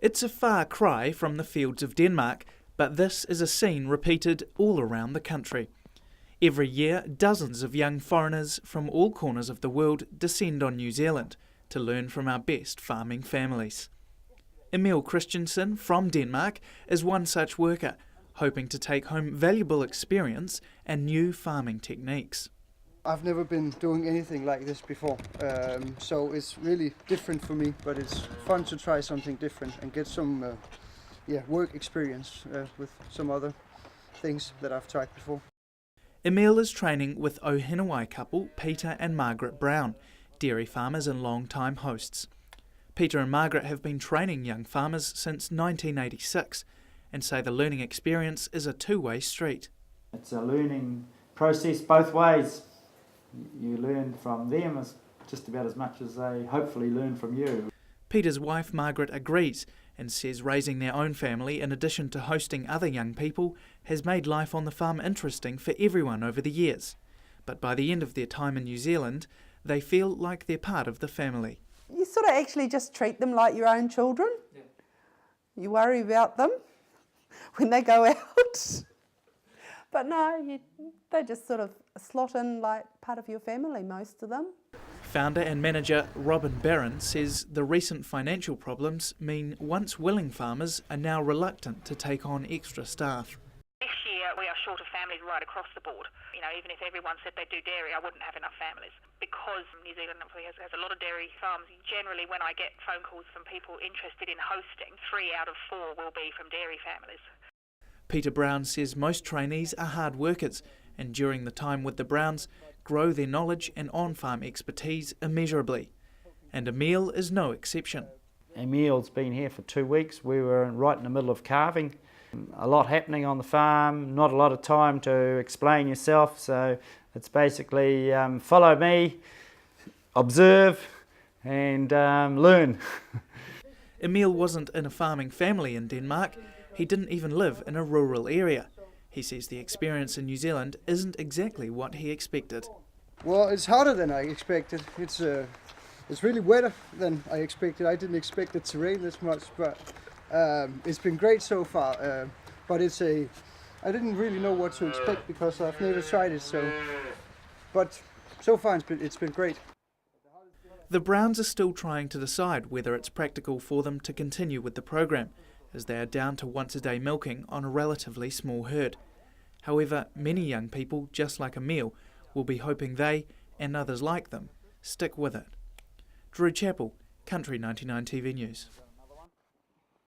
It's a far cry from the fields of Denmark, but this is a scene repeated all around the country. Every year, dozens of young foreigners from all corners of the world descend on New Zealand to learn from our best farming families. Emil Christensen from Denmark is one such worker, hoping to take home valuable experience and new farming techniques. I've never been doing anything like this before, so it's really different for me, but it's fun to try something different and get some work experience with some other things that I've tried before. Emil is training with Ohinawai couple Peter and Margaret Brown, dairy farmers and long-time hosts. Peter and Margaret have been training young farmers since 1986 and say the learning experience is a two-way street. It's a learning process both ways. You learn from them as just about as much as they hopefully learn from you. Peter's wife Margaret agrees and says raising their own family in addition to hosting other young people has made life on the farm interesting for everyone over the years. But by the end of their time in New Zealand, they feel like they're part of the family. You sort of actually just treat them like your own children. Yeah. You worry about them when they go out. But no, they just sort of slot in like part of your family, most of them. Founder and manager Robin Barron says the recent financial problems mean once willing farmers are now reluctant to take on extra staff. This year we are short of families right across the board. You know, even if everyone said they do dairy, I wouldn't have enough families. Because New Zealand has a lot of dairy farms, generally when I get phone calls from people interested in hosting, 3 out of 4 will be from dairy families. Peter Brown says most trainees are hard workers and during the time with the Browns grow their knowledge and on-farm expertise immeasurably. And Emil is no exception. Emil's been here for 2 weeks. We were right in the middle of calving. A lot happening on the farm, not a lot of time to explain yourself, so it's basically follow me, observe and learn. Emil wasn't in a farming family in Denmark. He didn't even live in a rural area. He says the experience in New Zealand isn't exactly what he expected. Well, it's harder than I expected. It's really wetter than I expected. I didn't expect it to rain this much, but it's been great so far. But I didn't really know what to expect because I've never tried it. But so far it's been great. The Browns are still trying to decide whether it's practical for them to continue with the program, as they are down to once-a-day milking on a relatively small herd. However, many young people, just like Emil, will be hoping they, and others like them, stick with it. Drew Chappell, Country 99 TV News.